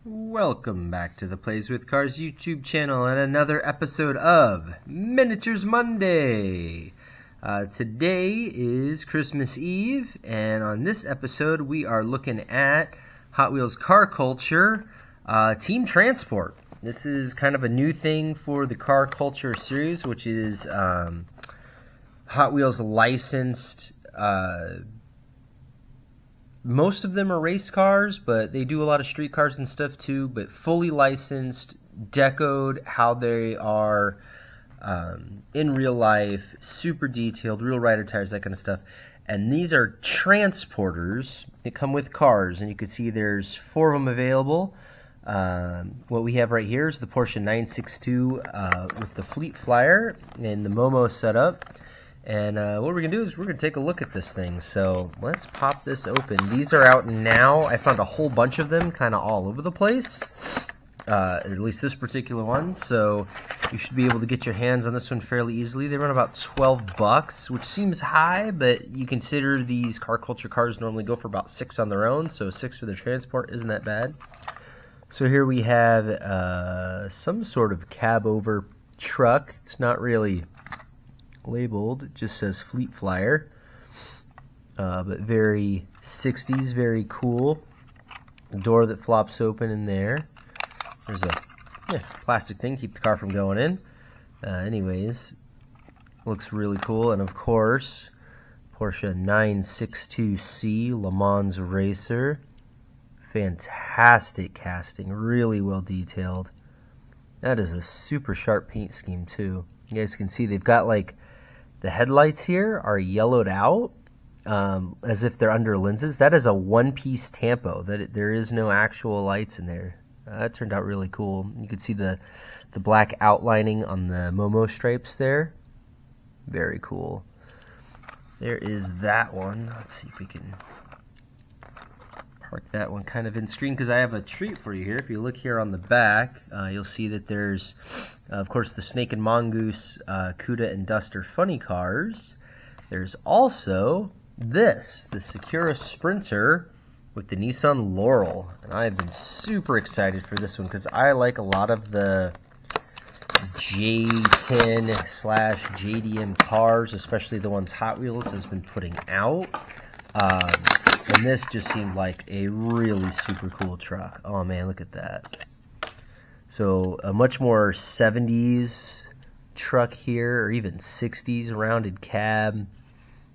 Welcome back to the Plays with Cars YouTube channel and another episode of Miniatures Monday. Today is Christmas Eve, and on this episode we are looking at Hot Wheels Car Culture Team Transport. This is kind of a new thing for the Car Culture series, which is Hot Wheels licensed. Most of them are race cars, but they do a lot of street cars and stuff too, but fully licensed, decoed how they are in real life, super detailed, real rider tires, that kind of stuff. And these are transporters that come with cars, and you can see there's 4 of them available. What we have right here is the Porsche 962 with the Fleet Flyer and the Momo setup. And what we're going to do is we're going to take a look at this thing. So let's pop this open. These are out now. I found a whole bunch of them kind of all over the place. At least this particular one. So you should be able to get your hands on this one fairly easily. They run about $12, which seems high, but you consider these Car Culture cars normally go for about $6 on their own. So $6 for the transport isn't that bad. So here we have some sort of cab over truck. It's not really labeled, it just says Fleet Flyer, but very 60s, very cool. The door that flops open in there. There's a plastic thing, keep the car from going in. Anyways, looks really cool. And of course, Porsche 962C Le Mans Racer. Fantastic casting, really well detailed. That is a super sharp paint scheme too. You guys can see they've got like the headlights here are yellowed out as if they're under lenses. That is a one-piece tampo. There is no actual lights in there. That turned out really cool. You can see the black outlining on the Momo stripes there. Very cool. There is that one. Let's see if we can park that one kind of in screen, because I have a treat for you here. If you look here on the back, you'll see that there's of course the Snake and Mongoose Cuda and Duster funny cars. There's also the Sakura Sprinter with the Nissan Laurel, and I've been super excited for this one because I like a lot of the J10/JDM cars, especially the ones Hot Wheels has been putting out. And this just seemed like a really super cool truck. Oh man, look at that. So a much more 70s truck here, or even 60s rounded cab.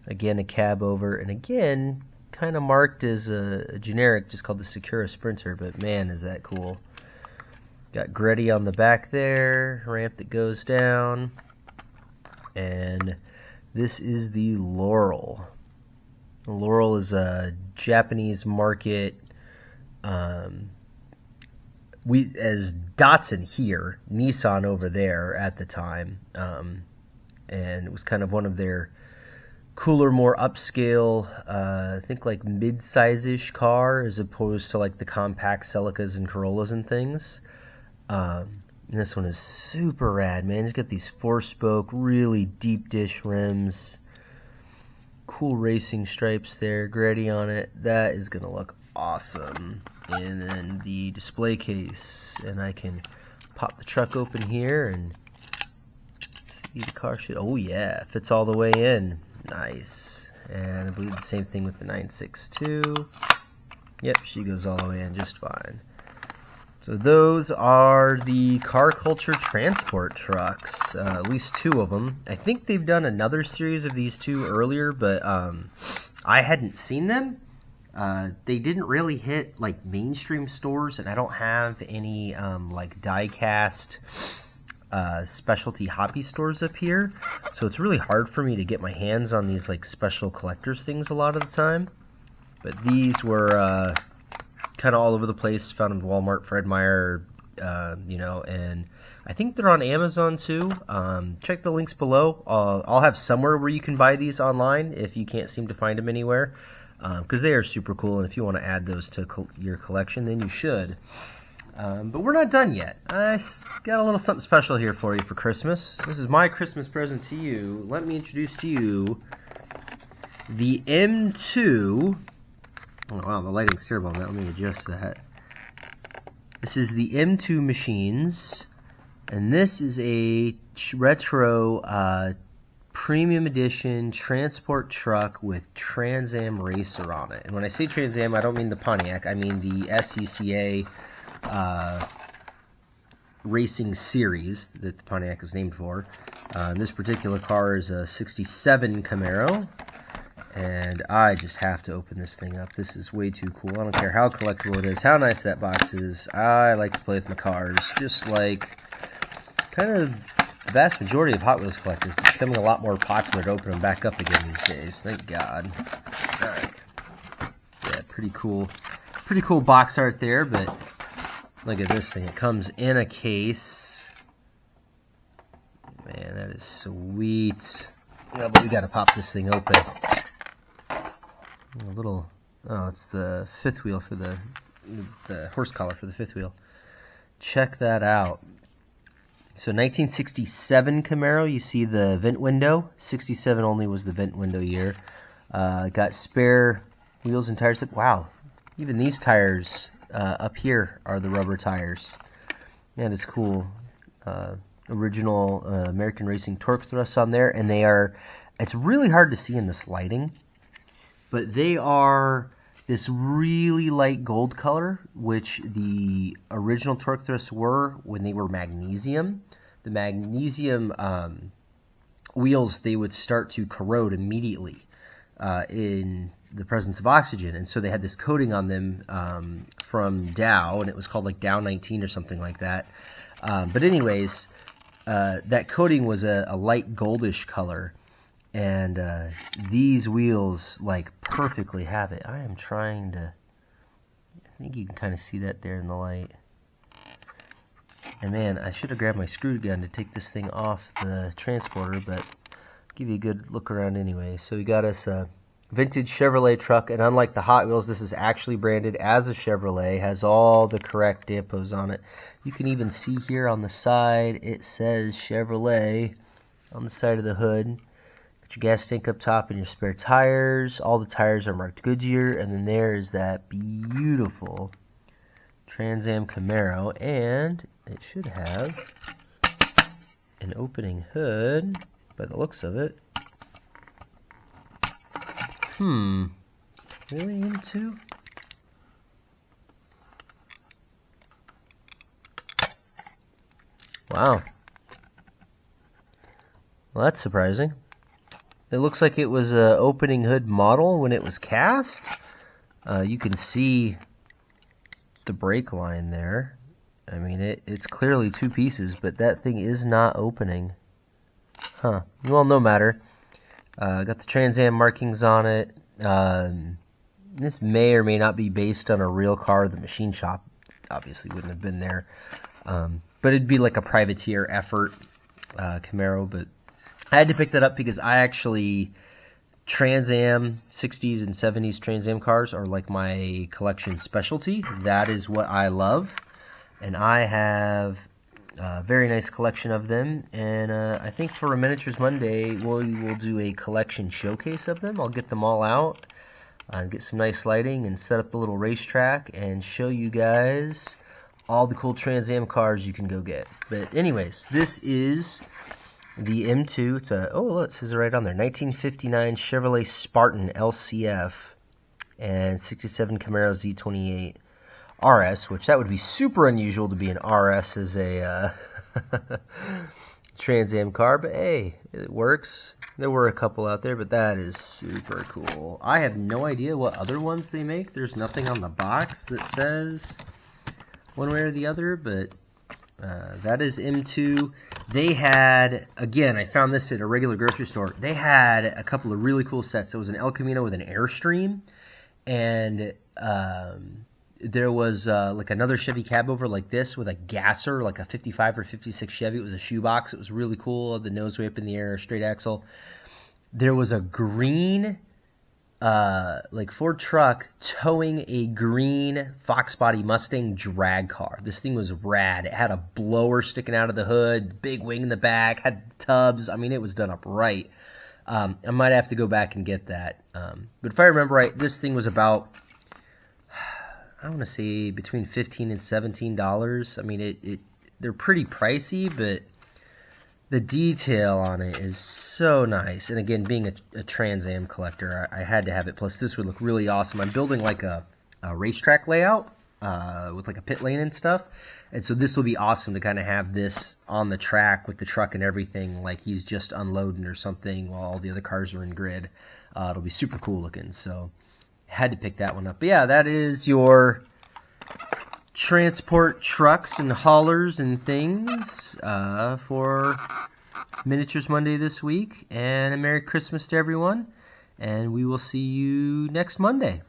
Again, a cab over, and again, kind of marked as a generic, just called the Sakura Sprinter, but man, is that cool. Got Greddy on the back there, ramp that goes down, and this is the Laurel. The Laurel is a Japanese market, as Datsun here, Nissan over there at the time, and it was kind of one of their cooler, more upscale, I think like mid-size-ish car, as opposed to like the compact Celicas and Corollas and things. And this one is super rad, man. It's got these 4-spoke, really deep dish rims. Cool racing stripes there, Greddy on it. That is gonna look awesome. And then the display case, and I can pop the truck open here and see the car shit. Oh yeah, fits all the way in. Nice. And I believe the same thing with the 962. Yep, she goes all the way in just fine. So those are the Car Culture transport trucks, at least 2 of them. I think they've done another series of these 2 earlier, but I hadn't seen them. They didn't really hit like mainstream stores, and I don't have any like die-cast specialty hobby stores up here, so it's really hard for me to get my hands on these like special collectors things a lot of the time. But these were kind of all over the place. Found them in Walmart, Fred Meyer, and I think they're on Amazon too. Check the links below. I'll have somewhere where you can buy these online if you can't seem to find them anywhere, because they are super cool, and if you want to add those to your collection, then you should. But we're not done yet. I got a little something special here for you for Christmas. This is my Christmas present to you. Let me introduce to you the M2. Oh wow, the lighting's terrible. Let me adjust that. This is the M2 Machines, and this is a retro premium edition transport truck with Trans Am Racer on it. And when I say Trans Am, I don't mean the Pontiac, I mean the SCCA racing series that the Pontiac is named for. This particular car is a 67 Camaro, and I just have to open this thing up. This is way too cool. I don't care how collectible it is, how nice that box is. I like to play with my cars, just like kind of the vast majority of Hot Wheels collectors. It's becoming a lot more popular to open them back up again these days. Thank God. Alright. Yeah, pretty cool box art there, but look at this thing. It comes in a case. Man, that is sweet. Yeah, but we gotta pop this thing open. A little, oh, it's the fifth wheel for the horse collar for the fifth wheel. Check that out. So 1967 Camaro, you see the vent window. 67 only was the vent window year. Got spare wheels and tires. Wow, even these tires up here are the rubber tires. Man, it's cool. Original American Racing torque thrusts on there, and they are, it's really hard to see in this lighting, but they are this really light gold color, which the original torque thrusts were when they were magnesium. The magnesium wheels, they would start to corrode immediately in the presence of oxygen, and so they had this coating on them from Dow, and it was called like Dow 19 or something like that. But anyways, that coating was a light goldish color, and these wheels like perfectly have it. I am trying to, I think you can kind of see that there in the light. And man, I should have grabbed my screw gun to take this thing off the transporter, but I'll give you a good look around anyway. So we got us a vintage Chevrolet truck, and unlike the Hot Wheels, this is actually branded as a Chevrolet, has all the correct dampos on it. You can even see here on the side, it says Chevrolet on the side of the hood. Got your gas tank up top and your spare tires. All the tires are marked Goodyear, and then there is that beautiful Trans Am Camaro, and it should have an opening hood by the looks of it. Really into? Wow. Well, that's surprising. It looks like it was a opening hood model when it was cast. You can see the brake line there. I mean, it's clearly two pieces, but that thing is not opening. Huh. Well, no matter. Got the Trans Am markings on it. This may or may not be based on a real car. The machine shop obviously wouldn't have been there. But it'd be like a privateer effort Camaro. But I had to pick that up because I actually, Trans Am 60s and 70s Trans Am cars are like my collection specialty. That is what I love. And I have a very nice collection of them, and I think for a Miniatures Monday we will do a collection showcase of them. I'll get them all out and get some nice lighting and set up the little racetrack and show you guys all the cool Trans Am cars you can go get. But anyways, this is the M2. It's a, oh look, it says it right on there, 1959 Chevrolet Spartan LCF and 67 Camaro Z28 RS, which that would be super unusual to be an RS as a Trans Am car, but hey, it works. There were a couple out there, but that is super cool. I have no idea what other ones they make. There's nothing on the box that says one way or the other, but that is M2. They had, again, I found this at a regular grocery store. They had a couple of really cool sets. There was an El Camino with an Airstream, and there was like another Chevy cab over like this with a gasser, like a 55 or 56 Chevy. It was a shoebox. It was really cool. The nose way up in the air, straight axle. There was a green like Ford truck towing a green Fox body Mustang drag car. This thing was rad. It had a blower sticking out of the hood, big wing in the back, had tubs. I mean, it was done up right. I might have to go back and get that. But if I remember right, this thing was about, I want to say between $15 and $17. I mean, they're pretty pricey, but the detail on it is so nice. And again, being a Trans Am collector, I had to have it. Plus, this would look really awesome. I'm building like a racetrack layout with like a pit lane and stuff. And so this will be awesome to kind of have this on the track with the truck and everything, like he's just unloading or something while all the other cars are in grid. It'll be super cool looking. So had to pick that one up. But yeah, that is your transport trucks and haulers and things for Miniatures Monday this week. And a Merry Christmas to everyone. And we will see you next Monday.